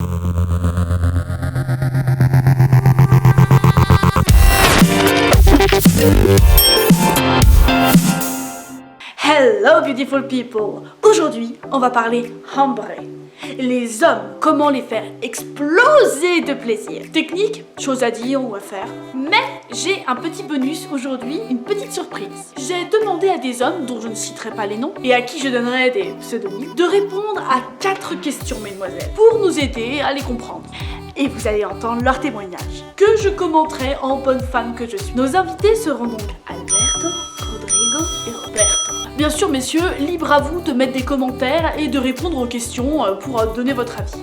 Hello beautiful people! Aujourd'hui, on va parler hambre. Les hommes, comment les faire exploser de plaisir. Technique, chose à dire ou à faire. Mais j'ai un petit bonus aujourd'hui, une petite surprise. J'ai demandé à des hommes, dont je ne citerai pas les noms, et à qui je donnerai des pseudonymes, de répondre à 4 questions, mesdemoiselles, pour nous aider à les comprendre. Et vous allez entendre leur témoignage, que je commenterai en bonne femme que je suis. Nos invités seront donc Alberto, Rodrigo et Roberto. Bien sûr, messieurs, libre à vous de mettre des commentaires et de répondre aux questions pour donner votre avis.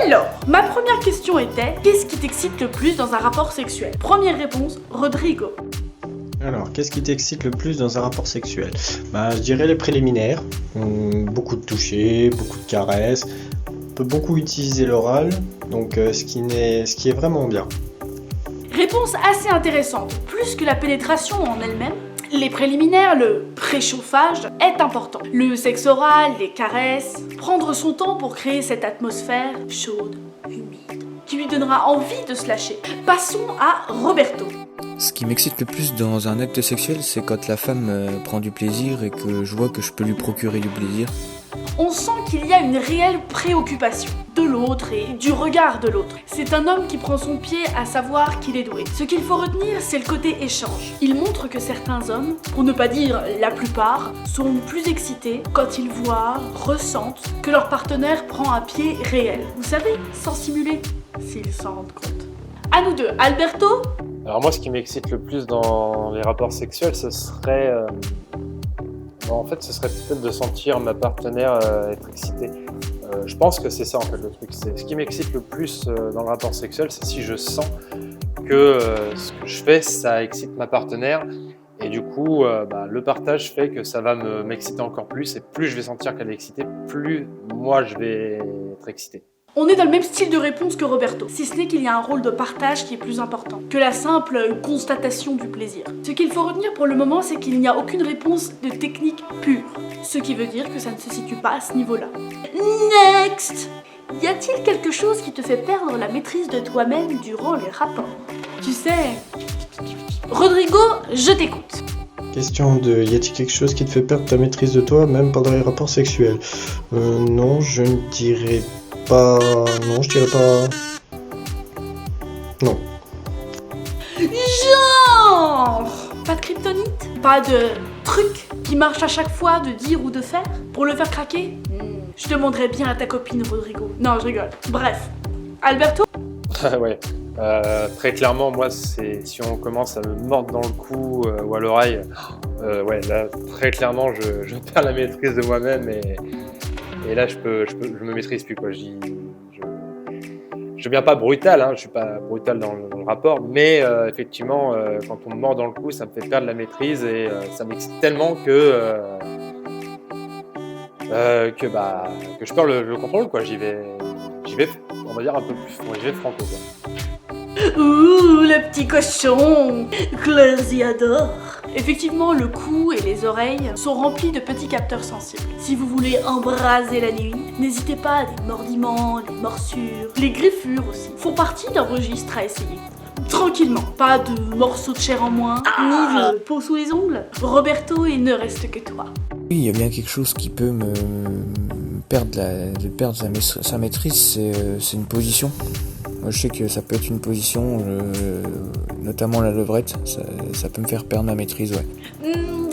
Alors, ma première question était, qu'est-ce qui t'excite le plus dans un rapport sexuel? Première réponse, Rodrigo. Alors, qu'est-ce qui t'excite le plus dans un rapport sexuel? Je dirais les préliminaires. Beaucoup de toucher, beaucoup de caresses. On peut beaucoup utiliser l'oral, donc ce qui est vraiment bien. Réponse assez intéressante. Plus que la pénétration en elle-même, les préliminaires, le préchauffage est important. Le sexe oral, les caresses, prendre son temps pour créer cette atmosphère chaude, humide, qui lui donnera envie de se lâcher. Passons à Roberto. Ce qui m'excite le plus dans un acte sexuel, c'est quand la femme prend du plaisir et que je vois que je peux lui procurer du plaisir. On sent qu'il y a une réelle préoccupation de l'autre et du regard de l'autre. C'est un homme qui prend son pied à savoir qu'il est doué. Ce qu'il faut retenir, c'est le côté échange. Il montre que certains hommes, pour ne pas dire la plupart, sont plus excités quand ils voient, ressentent que leur partenaire prend un pied réel. Vous savez, sans simuler, s'ils s'en rendent compte. À nous deux, Alberto. Alors moi, ce qui m'excite le plus dans les rapports sexuels, ce serait peut-être de sentir ma partenaire être excitée. Je pense que c'est ça en fait le truc. Ce qui m'excite le plus dans le rapport sexuel, c'est si je sens que ce que je fais, ça excite ma partenaire. Et du coup, le partage fait que ça va m'exciter encore plus. Et plus je vais sentir qu'elle est excitée, plus moi je vais être excité. On est dans le même style de réponse que Roberto, si ce n'est qu'il y a un rôle de partage qui est plus important que la simple constatation du plaisir. Ce qu'il faut retenir pour le moment, c'est qu'il n'y a aucune réponse de technique pure, ce qui veut dire que ça ne se situe pas à ce niveau-là. Next! Y a-t-il quelque chose qui te fait perdre la maîtrise de toi-même durant les rapports? Tu sais... Rodrigo, je t'écoute. Question de, y a-t-il quelque chose qui te fait perdre ta maîtrise de toi, même pendant les rapports sexuels? Non, je ne dirais pas... Non, je dirais pas... Non. Genre... Pas de kryptonite? Pas de truc qui marche à chaque fois de dire ou de faire pour le faire craquer? Je demanderais bien à ta copine Rodrigo. Non, je rigole. Bref. Alberto? Ouais. Très clairement, moi, c'est si on commence à me mordre dans le cou ou à l'oreille, là, très clairement, je perds la maîtrise de moi-même et là, je me maîtrise plus, quoi. Je deviens pas brutal, je suis pas brutal dans le rapport, mais effectivement, quand on me mord dans le cou, ça me fait perdre la maîtrise et ça m'excite tellement que je perds le contrôle, quoi. J'y vais, on va dire un peu plus, j'y vais franco, quoi. Ouh, le petit cochon! Claire y adore! Effectivement, le cou et les oreilles sont remplis de petits capteurs sensibles. Si vous voulez embraser la nuit, n'hésitez pas, les mordiments, les morsures, les griffures aussi font partie d'un registre à essayer. Tranquillement, pas de morceaux de chair en moins, ni de peau sous les ongles. Roberto, il ne reste que toi. Oui, il y a bien quelque chose qui peut me perdre sa maîtrise, c'est une position. Moi, je sais que ça peut être une position, notamment la levrette, ça peut me faire perdre ma maîtrise, ouais.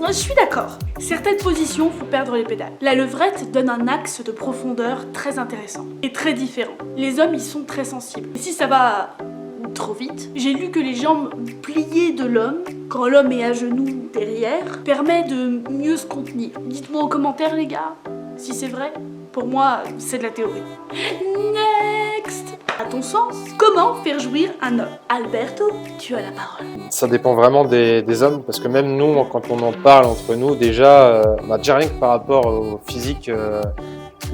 Je suis d'accord. Certaines positions font perdre les pédales. La levrette donne un axe de profondeur très intéressant et très différent. Les hommes y sont très sensibles. Et si ça va trop vite, j'ai lu que les jambes pliées de l'homme, quand l'homme est à genoux derrière, permet de mieux se contenir. Dites-moi en commentaire, les gars, si c'est vrai. Pour moi, c'est de la théorie. Next! À ton sens, comment faire jouir un homme? Alberto, tu as la parole. Ça dépend vraiment des hommes, parce que même nous, quand on en parle entre nous, déjà rien que par rapport au physique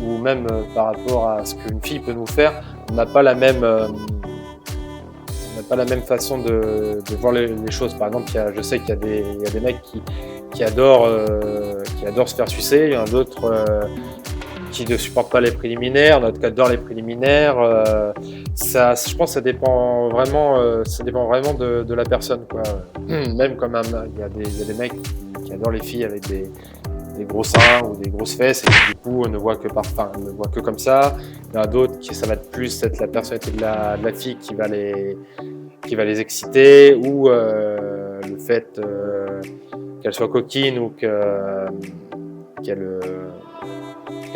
ou même par rapport à ce qu'une fille peut nous faire, on n'a pas la même façon de voir les choses. Par exemple, je sais qu'il y a des mecs qui adorent se faire sucer, il y en a d'autres qui ne supportent pas les préliminaires, d'autres qui adorent les préliminaires. Je pense que ça dépend vraiment de la personne, quoi. Même comme il y a des mecs qui adorent les filles avec des gros seins ou des grosses fesses et qui du coup ne voient que comme ça. Il y en a d'autres qui ça va être plus être la personnalité de la fille qui va les exciter, ou le fait qu'elle soit coquine ou qu'elle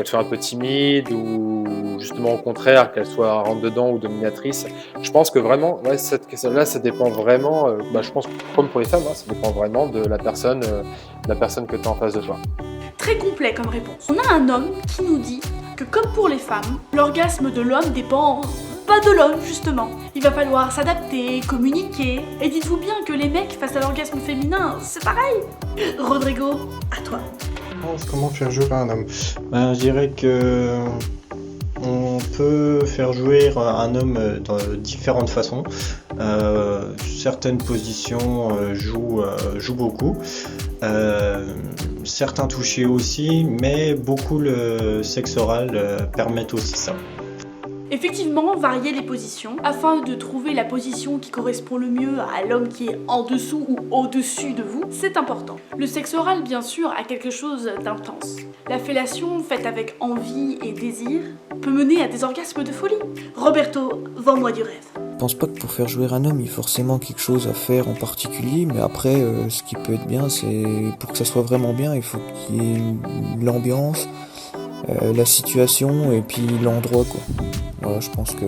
soit un peu timide, ou justement au contraire qu'elle soit rentre dedans ou dominatrice. Je pense que vraiment, ouais, cette question-là, ça dépend vraiment, je pense comme pour les femmes, ça dépend vraiment de la personne que tu as en face de toi. Très complet comme réponse. On a un homme qui nous dit que comme pour les femmes, l'orgasme de l'homme dépend pas de l'homme justement. Il va falloir s'adapter, communiquer. Et dites-vous bien que les mecs face à l'orgasme féminin, c'est pareil. Rodrigo, à toi. Comment faire jouer un homme? Je dirais que on peut faire jouer un homme de différentes façons. Certaines positions jouent beaucoup. Certains touchés aussi, mais beaucoup le sexe oral permettent aussi ça. Effectivement, varier les positions afin de trouver la position qui correspond le mieux à l'homme qui est en dessous ou au-dessus de vous, c'est important. Le sexe oral, bien sûr, a quelque chose d'intense. La fellation, faite avec envie et désir, peut mener à des orgasmes de folie. Roberto, vends-moi du rêve. Je pense pas que pour faire jouer un homme, il y a forcément quelque chose à faire en particulier, mais après, ce qui peut être bien, c'est pour que ça soit vraiment bien, il faut qu'il y ait l'ambiance, la situation et puis l'endroit, quoi. Voilà, je pense que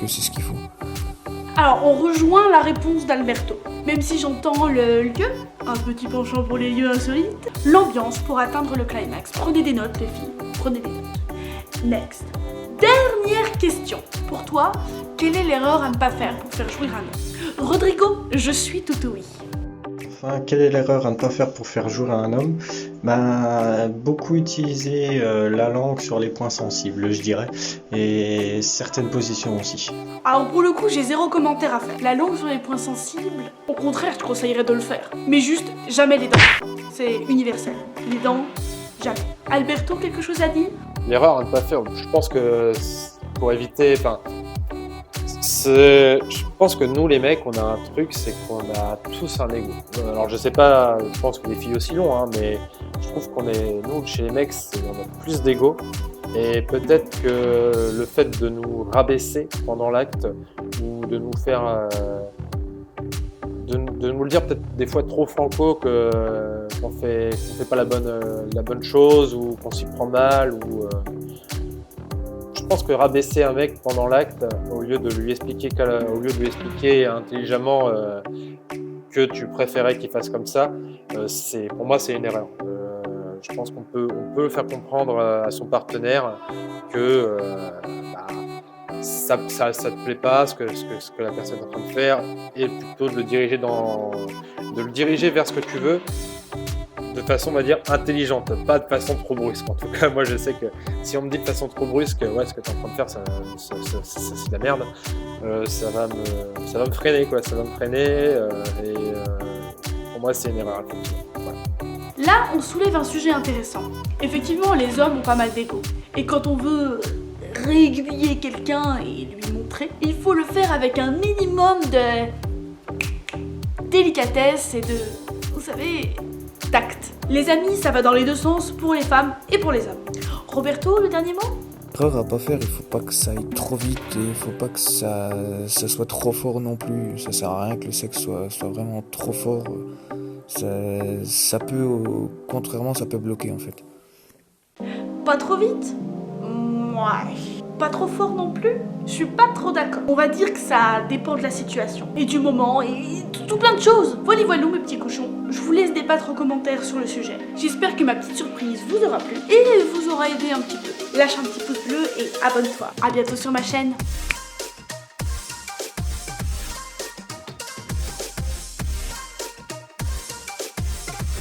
c'est ce qu'il faut. Alors, on rejoint la réponse d'Alberto. Même si j'entends le lieu, un petit penchant pour les lieux insolites, l'ambiance pour atteindre le climax. Prenez des notes, les filles, prenez des notes. Next. Dernière question. Pour toi, quelle est l'erreur à ne pas faire pour faire jouir un homme? Rodrigo, je suis tout oui. Enfin, quelle est l'erreur à ne pas faire pour faire jouir un homme? Beaucoup utiliser la langue sur les points sensibles, je dirais, et certaines positions aussi. Alors pour le coup, j'ai zéro commentaire à faire. La langue sur les points sensibles, au contraire, je te conseillerais de le faire. Mais juste, jamais les dents. C'est universel. Les dents, jamais. Alberto, quelque chose à dire? L'erreur à ne pas faire, je pense que pour éviter, je pense que nous les mecs, on a un truc, c'est qu'on a tous un ego. Alors je sais pas, je pense que les filles aussi l'ont, mais je trouve nous chez les mecs, on a plus d'ego. Et peut-être que le fait de nous rabaisser pendant l'acte, ou de nous faire, de nous le dire peut-être des fois trop franco, qu'on fait pas la bonne chose, ou qu'on s'y prend mal, ou je pense que rabaisser un mec pendant l'acte, au lieu de lui expliquer intelligemment que tu préférais qu'il fasse comme ça, pour moi c'est une erreur. Je pense qu'on peut faire comprendre à son partenaire que ça te plaît pas, ce que la personne est en train de faire, et plutôt de le diriger vers ce que tu veux, de façon, on va dire, intelligente, pas de façon trop brusque. En tout cas, moi, je sais que si on me dit de façon trop brusque, ouais, ce que tu es en train de faire, c'est de la merde, ça va me freiner, quoi. Ça va me freiner, pour moi, c'est une erreur. Voilà. Là, on soulève un sujet intéressant. Effectivement, les hommes ont pas mal d'ego. Et quand on veut réaiguiller quelqu'un et lui montrer, il faut le faire avec un minimum de délicatesse et de, vous savez, tact. Les amis, ça va dans les deux sens, pour les femmes et pour les hommes. Roberto, le dernier mot? L'erreur à pas faire, il faut pas que ça aille trop vite et il faut pas que ça soit trop fort non plus. Ça sert à rien que le sexe soit vraiment trop fort. Ça peut, contrairement, ça peut bloquer en fait. Pas trop vite? Ouais. Pas trop fort non plus? Je suis pas trop d'accord. On va dire que ça dépend de la situation et du moment et tout plein de choses. Voilà, mes petits cochons. Je vous laisse débattre en commentaire sur le sujet. J'espère que ma petite surprise vous aura plu et vous aura aidé un petit peu. Lâche un petit pouce bleu et abonne-toi. À bientôt sur ma chaîne.